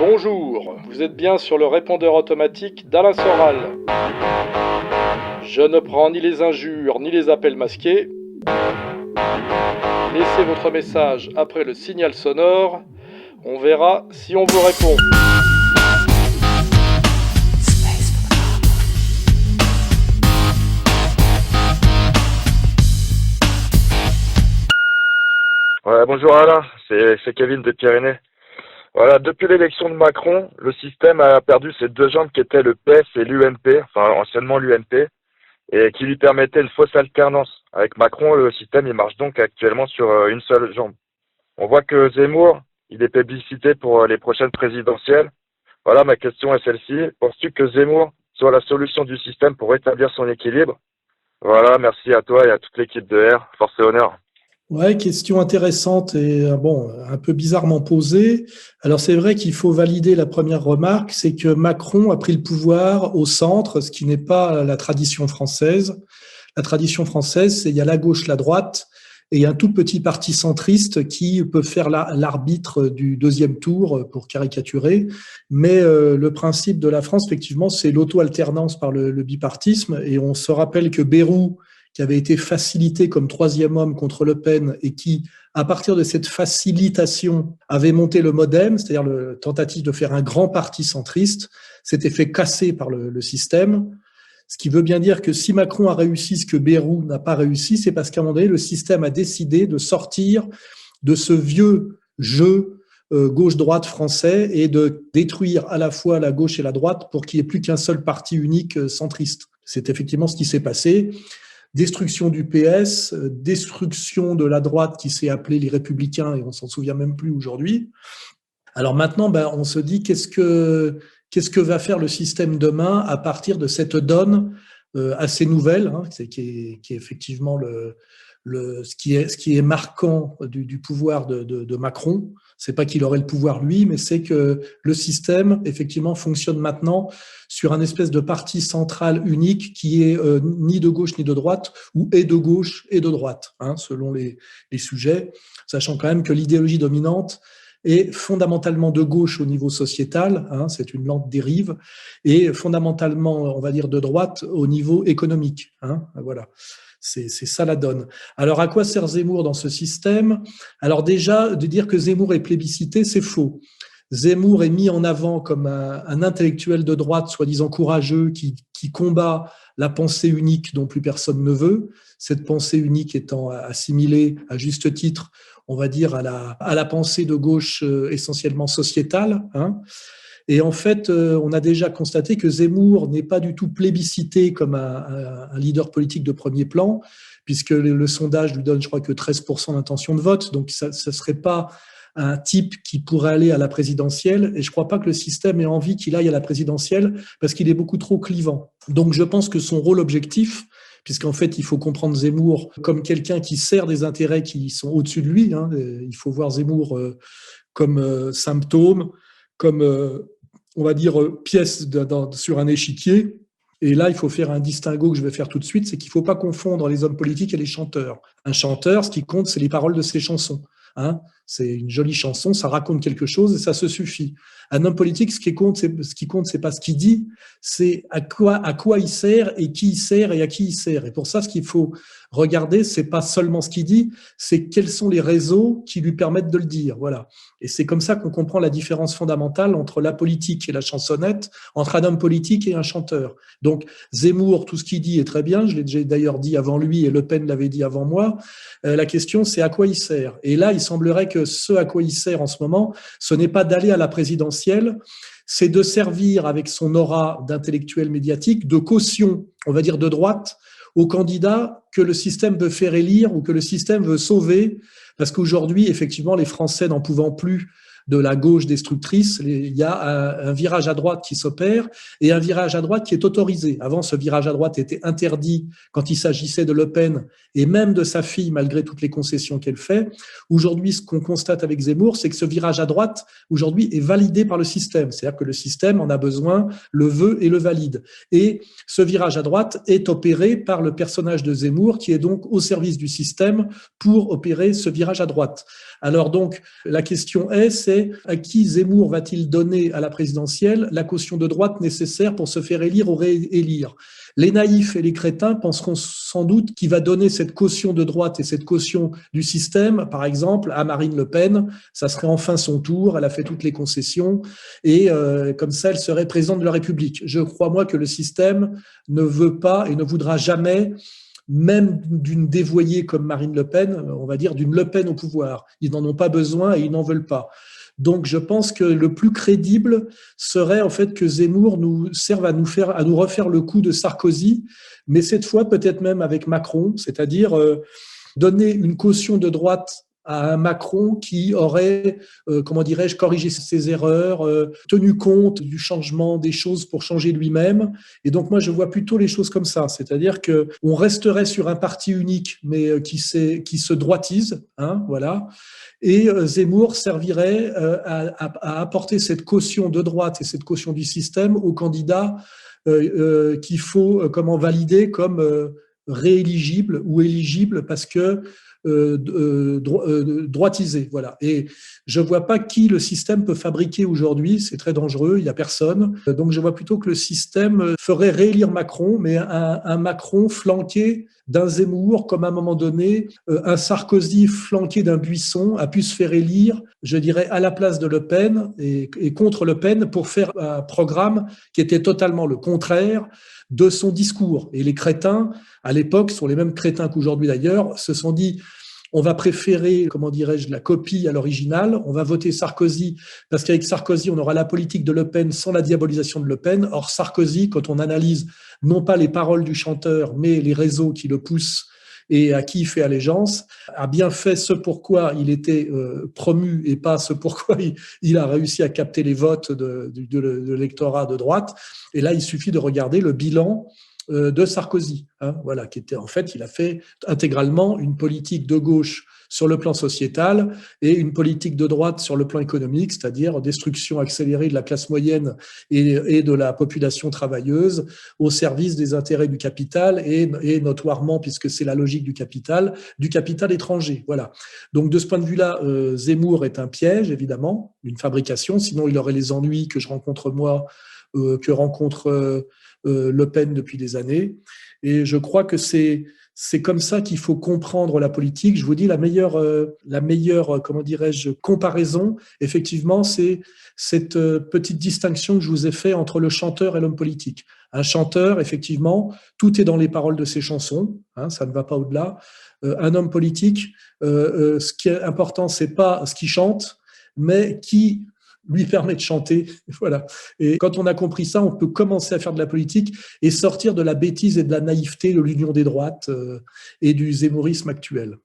Bonjour, vous êtes bien sur le répondeur automatique d'Alain Soral. Je ne prends ni les injures ni les appels masqués. Laissez votre message après le signal sonore. On verra si on vous répond. Ouais, bonjour Alain, c'est Kevin des Pyrénées. Voilà, depuis l'élection de Macron, le système a perdu ses deux jambes qui étaient le PS et l'UMP, enfin anciennement l'UMP, et qui lui permettaient une fausse alternance. Avec Macron, le système il marche donc actuellement sur une seule jambe. On voit que Zemmour, il est plébiscité pour les prochaines présidentielles. Voilà, ma question est celle-ci. Penses-tu que Zemmour soit la solution du système pour rétablir son équilibre? Voilà, merci à toi et à toute l'équipe de R. Force et honneur. Ouais, question intéressante et bon, un peu bizarrement posée. Alors c'est vrai qu'il faut valider la première remarque, c'est que Macron a pris le pouvoir au centre, ce qui n'est pas la tradition française. La tradition française, c'est il y a la gauche, la droite, et il y a un tout petit parti centriste qui peut faire l'arbitre du deuxième tour, pour caricaturer. Mais le principe de la France, effectivement, c'est l'auto-alternance par le bipartisme. Et on se rappelle que Bayrou, qui avait été facilité comme troisième homme contre Le Pen et qui, à partir de cette facilitation, avait monté le MoDem, c'est-à-dire la tentative de faire un grand parti centriste, s'était fait casser par le système. Ce qui veut bien dire que si Macron a réussi ce que Bayrou n'a pas réussi, c'est parce qu'à un moment donné, le système a décidé de sortir de ce vieux jeu gauche-droite français et de détruire à la fois la gauche et la droite pour qu'il n'y ait plus qu'un seul parti unique centriste. C'est effectivement ce qui s'est passé. Destruction du PS, destruction de la droite qui s'est appelée les Républicains et on s'en souvient même plus aujourd'hui. Alors maintenant, on se dit qu'est-ce que va faire le système demain à partir de cette donne assez nouvelle, qui est effectivement ce qui est marquant du pouvoir de Macron. C'est pas qu'il aurait le pouvoir lui, mais c'est que le système effectivement fonctionne maintenant sur un espèce de parti central unique qui est ni de gauche ni de droite, ou est de gauche et de droite, selon les sujets, sachant quand même que l'idéologie dominante est fondamentalement de gauche au niveau sociétal, c'est une lente dérive, et fondamentalement, on va dire, de droite au niveau économique. Voilà. C'est ça la donne. Alors, à quoi sert Zemmour dans ce système? Alors déjà, de dire que Zemmour est plébiscité, c'est faux. Zemmour est mis en avant comme un intellectuel de droite, soi-disant courageux, qui combat la pensée unique dont plus personne ne veut, cette pensée unique étant assimilée, à juste titre, on va dire, à la pensée de gauche essentiellement sociétale. Et en fait, on a déjà constaté que Zemmour n'est pas du tout plébiscité comme un leader politique de premier plan, puisque le sondage lui donne, je crois, que 13% d'intention de vote. Donc, ça ne serait pas un type qui pourrait aller à la présidentielle. Et je ne crois pas que le système ait envie qu'il aille à la présidentielle parce qu'il est beaucoup trop clivant. Donc, je pense que son rôle objectif, puisqu'en fait, il faut comprendre Zemmour comme quelqu'un qui sert des intérêts qui sont au-dessus de lui. Il faut voir Zemmour comme symptôme, comme, on va dire, pièce sur un échiquier. Et là, il faut faire un distinguo que je vais faire tout de suite, c'est qu'il ne faut pas confondre les hommes politiques et les chanteurs. Un chanteur, ce qui compte, c'est les paroles de ses chansons. C'est une jolie chanson, ça raconte quelque chose et ça se suffit. Un homme politique, ce qui compte, c'est pas ce qu'il dit, c'est à quoi il sert et qui il sert et à qui il sert. Et pour ça, ce qu'il faut regarder, c'est pas seulement ce qu'il dit, c'est quels sont les réseaux qui lui permettent de le dire. Voilà. Et c'est comme ça qu'on comprend la différence fondamentale entre la politique et la chansonnette, entre un homme politique et un chanteur. Donc, Zemmour, tout ce qu'il dit est très bien, je l'ai déjà d'ailleurs dit avant lui et Le Pen l'avait dit avant moi. La question, c'est à quoi il sert. Et là, il semblerait que ce à quoi il sert en ce moment, ce n'est pas d'aller à la présidentielle, c'est de servir avec son aura d'intellectuel médiatique, de caution, on va dire de droite, aux candidats que le système veut faire élire ou que le système veut sauver, parce qu'aujourd'hui, effectivement, les Français n'en pouvant plus de la gauche destructrice, il y a un virage à droite qui s'opère et un virage à droite qui est autorisé. Avant, ce virage à droite était interdit quand il s'agissait de Le Pen et même de sa fille, malgré toutes les concessions qu'elle fait. Aujourd'hui, ce qu'on constate avec Zemmour, c'est que ce virage à droite, aujourd'hui, est validé par le système. C'est-à-dire que le système en a besoin, le veut et le valide. Et ce virage à droite est opéré par le personnage de Zemmour, qui est donc au service du système pour opérer ce virage à droite. Alors donc, la question est c'est à qui Zemmour va-t-il donner à la présidentielle la caution de droite nécessaire pour se faire élire ou réélire. Les naïfs et les crétins penseront sans doute qu'il va donner cette caution de droite et cette caution du système, par exemple, à Marine Le Pen. Ça serait enfin son tour, elle a fait toutes les concessions et comme ça, elle serait présidente de la République. Je crois, moi, que le système ne veut pas et ne voudra jamais, même d'une dévoyée comme Marine Le Pen, on va dire d'une Le Pen au pouvoir. Ils n'en ont pas besoin et ils n'en veulent pas. Donc, je pense que le plus crédible serait en fait que Zemmour nous serve à nous refaire le coup de Sarkozy, mais cette fois peut-être même avec Macron, c'est-à-dire donner une caution de droite à un Macron qui aurait, comment dirais-je, corrigé ses erreurs, tenu compte du changement des choses pour changer lui-même. Et donc moi, je vois plutôt les choses comme ça, c'est-à-dire que on resterait sur un parti unique, mais qui se droitise, hein, voilà. Et Zemmour servirait à apporter cette caution de droite et cette caution du système aux candidats qu'il faut comment valider comme rééligibles ou éligibles parce que droitisé, voilà. Et je vois pas qui le système peut fabriquer aujourd'hui, c'est très dangereux, il y a personne. Donc je vois plutôt que le système ferait réélire Macron, mais un Macron flanqué d'un Zemmour, comme à un moment donné, un Sarkozy flanqué d'un Buisson a pu se faire élire, je dirais, à la place de Le Pen et contre Le Pen pour faire un programme qui était totalement le contraire de son discours. Et les crétins, à l'époque, sont les mêmes crétins qu'aujourd'hui d'ailleurs, se sont dit on va préférer, comment dirais-je, la copie à l'original, on va voter Sarkozy, parce qu'avec Sarkozy, on aura la politique de Le Pen sans la diabolisation de Le Pen. Or, Sarkozy, quand on analyse non pas les paroles du chanteur, mais les réseaux qui le poussent et à qui il fait allégeance, a bien fait ce pourquoi il était promu et pas ce pourquoi il a réussi à capter les votes de l'électorat de droite. Et là, il suffit de regarder le bilan de Sarkozy, hein, voilà, qui était en fait, il a fait intégralement une politique de gauche sur le plan sociétal et une politique de droite sur le plan économique, c'est-à-dire destruction accélérée de la classe moyenne et de la population travailleuse au service des intérêts du capital et notoirement, puisque c'est la logique du capital étranger. Voilà. Donc de ce point de vue-là, Zemmour est un piège, évidemment, une fabrication, sinon il aurait les ennuis que je rencontre moi, que rencontre Le Pen depuis des années. Et je crois que c'est comme ça qu'il faut comprendre la politique. Je vous dis, la meilleure comment dirais-je, comparaison, effectivement, c'est cette petite distinction que je vous ai faite entre le chanteur et l'homme politique. Un chanteur, effectivement, tout est dans les paroles de ses chansons, hein, ça ne va pas au-delà. Un homme politique, ce qui est important, c'est pas ce qu'il chante, mais qui lui permet de chanter. Voilà. Et quand on a compris ça, on peut commencer à faire de la politique et sortir de la bêtise et de la naïveté de l'union des droites et du zémourisme actuel.